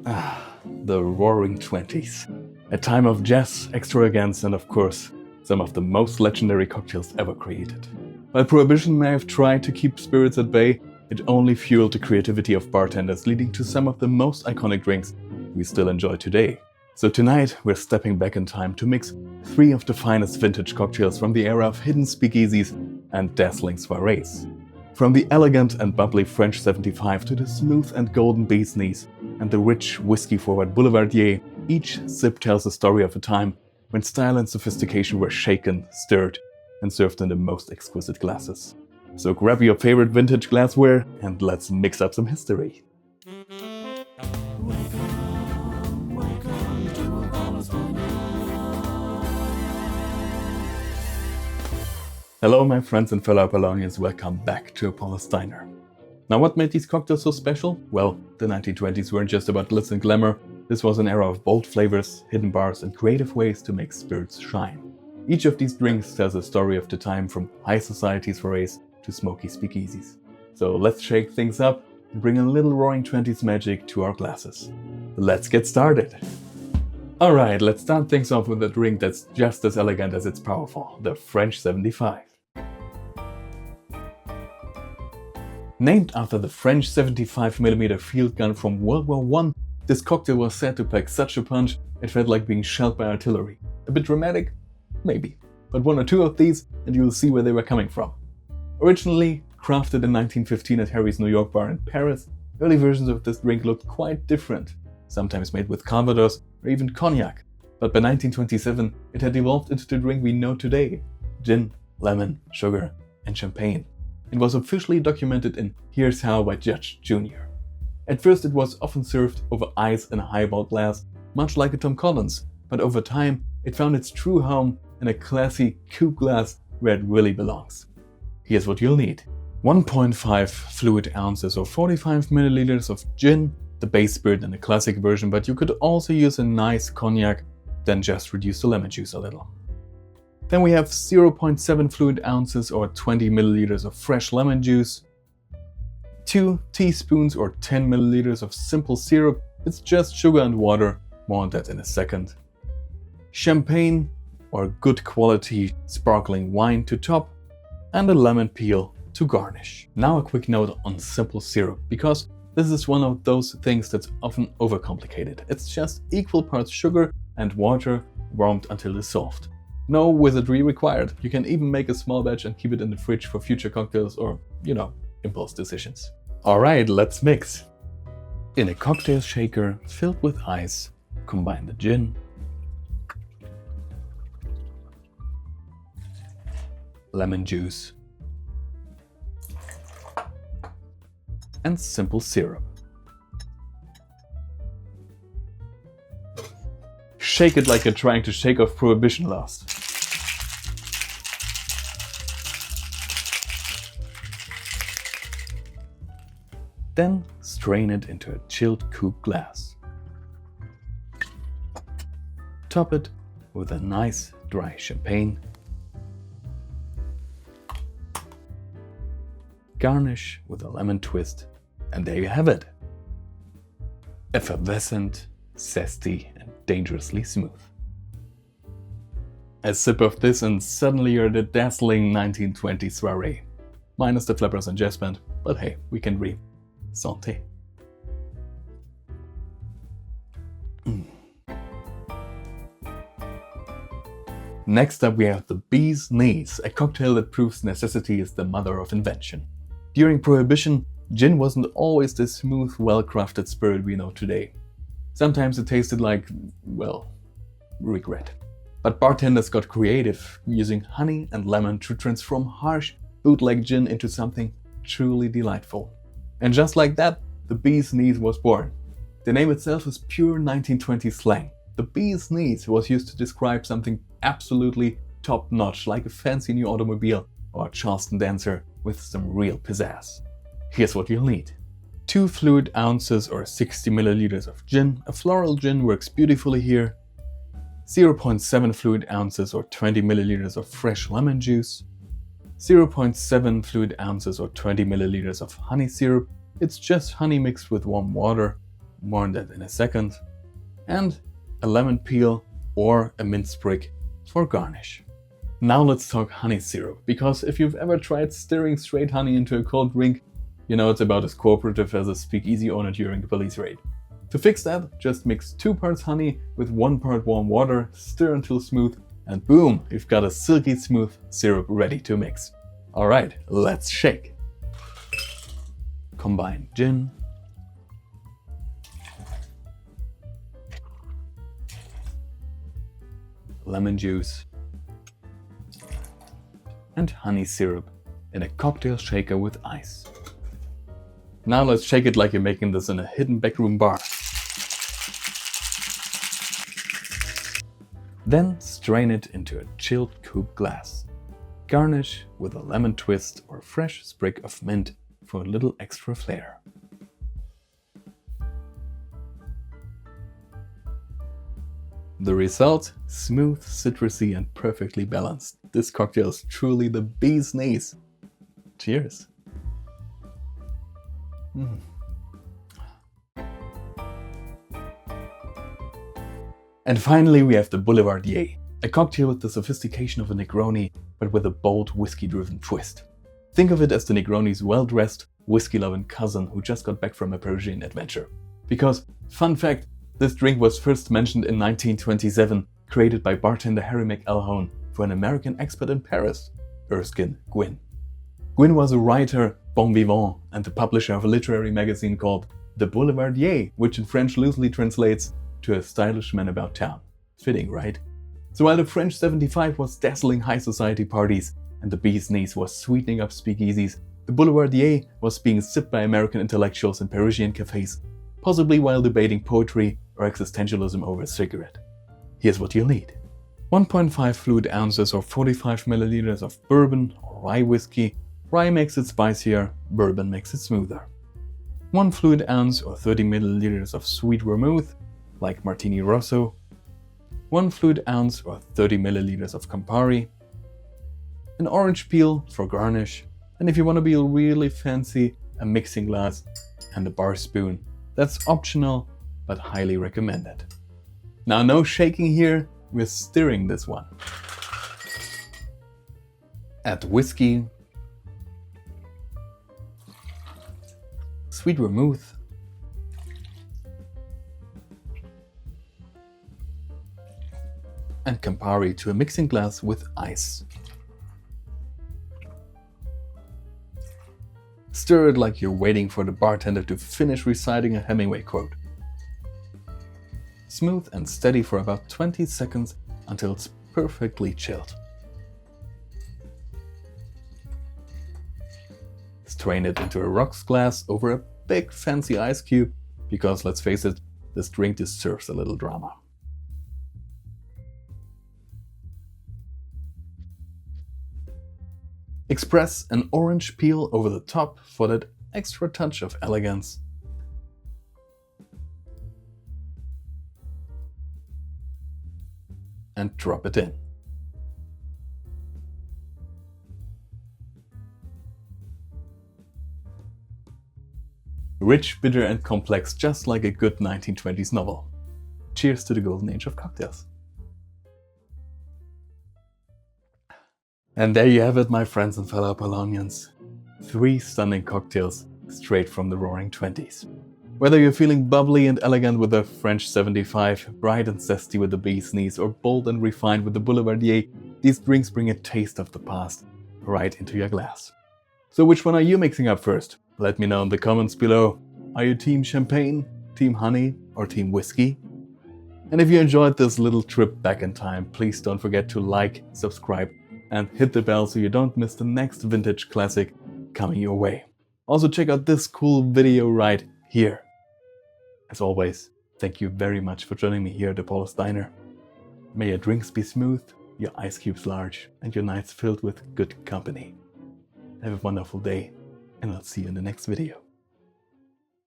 The Roaring Twenties. A time of jazz, extravagance, and of course, some of the most legendary cocktails ever created. While Prohibition may have tried to keep spirits at bay, it only fueled the creativity of bartenders, leading to some of the most iconic drinks we still enjoy today. So tonight, we're stepping back in time to mix three of the finest vintage cocktails from the era of hidden speakeasies and dazzling soirees. From the elegant and bubbly French 75 to the smooth and golden bee's knees and the rich whiskey-forward Boulevardier, each sip tells a story of a time when style and sophistication were shaken, stirred, and served in the most exquisite glasses. So grab your favorite vintage glassware and let's mix up some history. Hello my friends and fellow Apollonians, welcome back to Apollo's Diner. Now what made these cocktails so special? Well, the 1920s weren't just about glitz and glamour, this was an era of bold flavors, hidden bars and creative ways to make spirits shine. Each of these drinks tells a story of the time from high society soirees to smoky speakeasies. So let's shake things up and bring a little Roaring Twenties magic to our glasses. Let's get started! Alright, let's start things off with a drink that's just as elegant as it's powerful, the French 75. Named after the French 75mm field gun from World War I, this cocktail was said to pack such a punch it felt like being shelled by artillery. A bit dramatic? Maybe. But one or two of these and you'll see where they were coming from. Originally crafted in 1915 at Harry's New York bar in Paris, early versions of this drink looked quite different, sometimes made with Calvados or even cognac. But by 1927 it had evolved into the drink we know today: gin, lemon, sugar and champagne. It was officially documented in Here's How by Judge Jr. At first it was often served over ice in a highball glass, much like a Tom Collins, but over time it found its true home in a classy coupe glass where it really belongs. Here's what you'll need: 1.5 fluid ounces or 45 milliliters of gin, the base spirit in the classic version, but you could also use a nice cognac, then just reduce the lemon juice a little. Then we have 0.7 fluid ounces or 20 milliliters of fresh lemon juice, 2 teaspoons or 10 milliliters of simple syrup, it's just sugar and water, more on that in a second, champagne or good quality sparkling wine to top, and a lemon peel to garnish. Now a quick note on simple syrup, because this is one of those things that's often overcomplicated. It's just equal parts sugar and water warmed until dissolved. No wizardry required. You can even make a small batch and keep it in the fridge for future cocktails or, impulse decisions. Alright, let's mix. In a cocktail shaker filled with ice, combine the gin, lemon juice, and simple syrup. Shake it like you're trying to shake off Prohibition last. Then strain it into a chilled coupe glass. Top it with a nice dry champagne. Garnish with a lemon twist, and there you have it. Effervescent, zesty, and dangerously smooth. A sip of this and suddenly you're the dazzling 1920s soiree. Minus the flappers and jazz band, but hey, we can dream. Santé. Next up we have the Bee's Knees, a cocktail that proves necessity is the mother of invention. During Prohibition, gin wasn't always the smooth, well-crafted spirit we know today. Sometimes it tasted like, well, regret. But bartenders got creative, using honey and lemon to transform harsh, bootleg gin into something truly delightful. And just like that, the Bee's Knees was born. The name itself is pure 1920s slang. The Bee's Knees was used to describe something absolutely top-notch, like a fancy new automobile or a Charleston dancer with some real pizzazz. Here's what you'll need: 2 fluid ounces or 60 milliliters of gin, a floral gin works beautifully here, 0.7 fluid ounces or 20 milliliters of fresh lemon juice, 0.7 fluid ounces or 20 milliliters of honey syrup, it's just honey mixed with warm water, more on that in a second, and a lemon peel or a mint sprig for garnish. Now let's talk honey syrup, because if you've ever tried stirring straight honey into a cold drink, you know it's about as cooperative as a speakeasy owner during a police raid. To fix that, just mix 2 parts honey with 1 part warm water, stir until smooth, and boom, you've got a silky smooth syrup ready to mix. Alright, let's shake. Combine gin, lemon juice, and honey syrup in a cocktail shaker with ice. Now let's shake it like you're making this in a hidden backroom bar. Then strain it into a chilled coupe glass. Garnish with a lemon twist or fresh sprig of mint for a little extra flair. The result? Smooth, citrusy, and perfectly balanced. This cocktail is truly the bee's knees. Cheers! And finally we have the Boulevardier, a cocktail with the sophistication of a Negroni, but with a bold whiskey-driven twist. Think of it as the Negroni's well-dressed, whiskey-loving cousin who just got back from a Parisian adventure. Because, fun fact, this drink was first mentioned in 1927, created by bartender Harry McElhone for an American expat in Paris, Erskine Gwynn. Gwynn was a writer, bon vivant, and the publisher of a literary magazine called The Boulevardier, which in French loosely translates to a stylish man about town. Fitting, right? So while the French 75 was dazzling high society parties and the bee's knees was sweetening up speakeasies, the Boulevardier was being sipped by American intellectuals in Parisian cafes, possibly while debating poetry or existentialism over a cigarette. Here's what you'll need. 1.5 fluid ounces or 45 milliliters of bourbon or rye whiskey. Rye makes it spicier, bourbon makes it smoother. 1 fluid ounce or 30 milliliters of sweet vermouth, like Martini Rosso. 1 fluid ounce or 30 milliliters of Campari. An orange peel for garnish. And if you want to be really fancy, a mixing glass and a bar spoon. That's optional, but highly recommended. Now no shaking here, we're stirring this one. Add whiskey, sweet vermouth, and Campari to a mixing glass with ice. Stir it like you're waiting for the bartender to finish reciting a Hemingway quote. Smooth and steady for about 20 seconds until it's perfectly chilled. Strain it into a rocks glass over a big fancy ice cube, because let's face it, this drink deserves a little drama. Express an orange peel over the top for that extra touch of elegance. And drop it in. Rich, bitter and complex, just like a good 1920s novel. Cheers to the golden age of cocktails. And there you have it, my friends and fellow Polonians. 3 stunning cocktails straight from the roaring 20s. Whether you're feeling bubbly and elegant with the French 75, bright and zesty with the bee's knees, or bold and refined with the Boulevardier, these drinks bring a taste of the past right into your glass. So which one are you mixing up first? Let me know in the comments below. Are you team champagne, team honey, or team whiskey? And if you enjoyed this little trip back in time, please don't forget to like, subscribe, and hit the bell so you don't miss the next vintage classic coming your way. Also check out this cool video right here. As always, thank you very much for joining me here at Apollo's Diner. May your drinks be smooth, your ice cubes large, and your nights filled with good company. Have a wonderful day, and I'll see you in the next video.